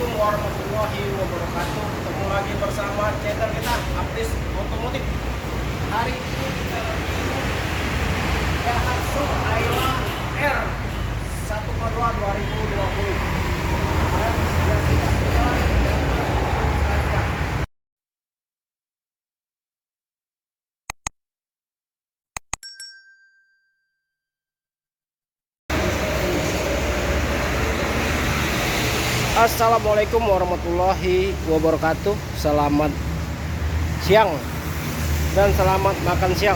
Assalamualaikum warahmatullahi wabarakatuh. Ketemu lagi bersama channel kita Update Otomotif. Hari ini kita review Daihatsu Ayla R 1.2 2020. Assalamualaikum warahmatullahi wabarakatuh. Selamat siang dan selamat makan siang.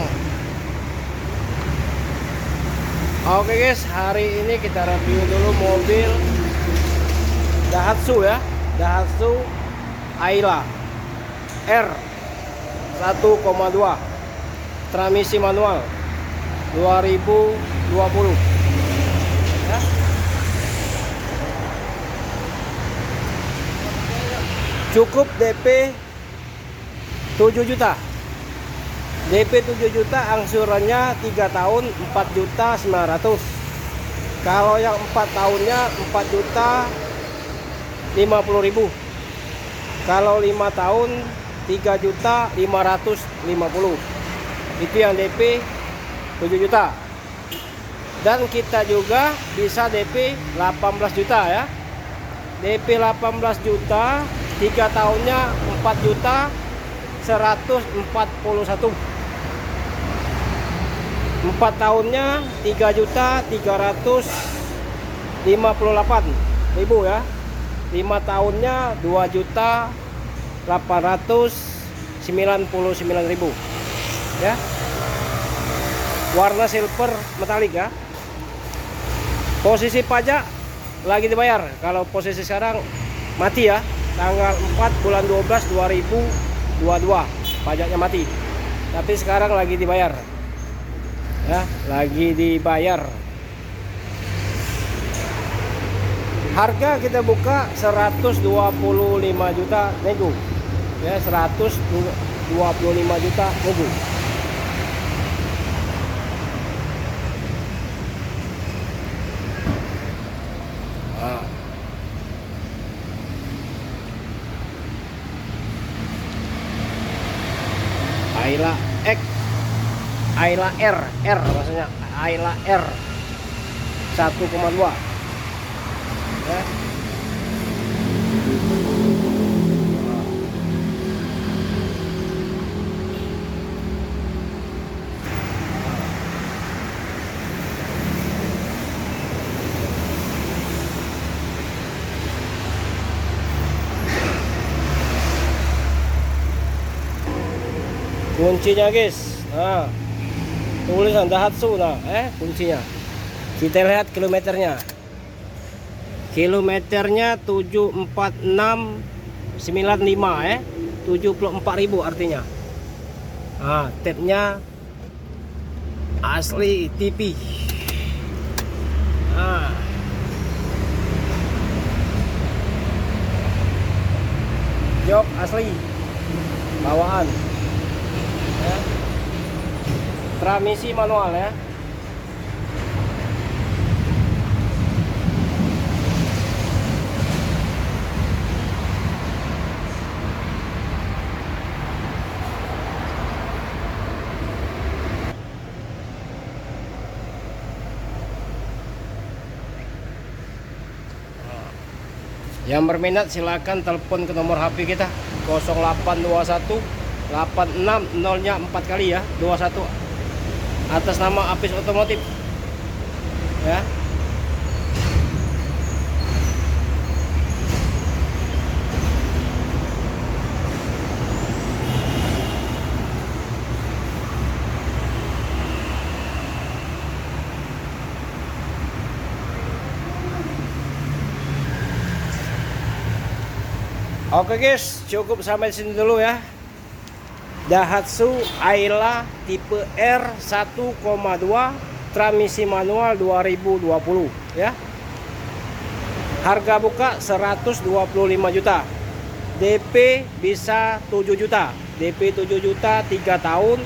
Oke guys, hari ini kita review dulu mobil Daihatsu ya, Daihatsu Ayla R 1.2 transmisi manual 2020 ya. Cukup DP 7 juta. DP 7 juta, angsurannya 3 tahun 4 juta 900. Kalau yang 4 tahunnya 4 juta 50.000. Kalau 5 tahun 3 juta 550. Itu yang DP 7 juta. Dan kita juga bisa DP 18 juta ya. DP 18 juta, 3 tahunnya 4 juta 141. 4 tahunnya 3 juta 358.000 ya. 5 tahunnya 2 juta 899.000 ya. Warna silver metalik ya. Posisi pajak lagi dibayar. Kalau posisi sekarang mati ya. Tanggal 4 bulan 12 2022 pajaknya mati, tapi sekarang lagi dibayar ya, lagi dibayar. Harga kita buka 125 juta nego ya, 125 juta nego. Ayla X, Ayla R maksudnya Ayla R 1.2 ya. Kuncinya guys, nah tulisan Daihatsu, nah kuncinya. Kita lihat kilometernya. Kilometernya 74695 74.000 artinya. Nah, tabnya asli TV. Nah, jok asli bawaan ya. Transmisi manual ya. Yang berminat silakan telepon ke nomor HP kita 0821 86 0-nya 4 kali ya, 21, atas nama Apis Otomotif ya. Oke guys, cukup sampai sini dulu ya. Daihatsu Ayla tipe R 1.2 transmisi manual 2020 ya. Harga buka 125 juta. DP bisa 7 juta. DP 7 juta 3 tahun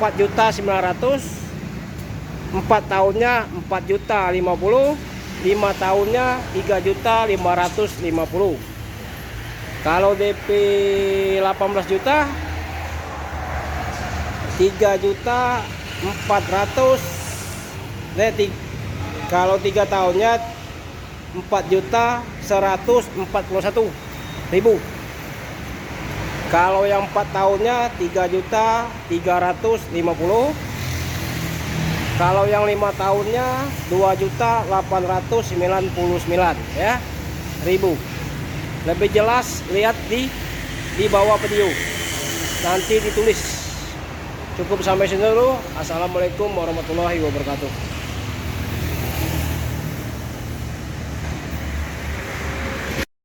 4 juta 900. 4 tahunnya 4 juta 50. 5 tahunnya 3 juta 550. Kalau DP 18 juta 3 juta 400. Kalau 3 tahunnya 4 juta 141 ribu. Kalau yang 4 tahunnya 3 juta 350. Kalau yang 5 tahunnya 2 juta 899 ya ribu. Lebih jelas lihat di bawah video, nanti ditulis. Cukup sampai sini dulu. Assalamualaikum warahmatullahi wabarakatuh.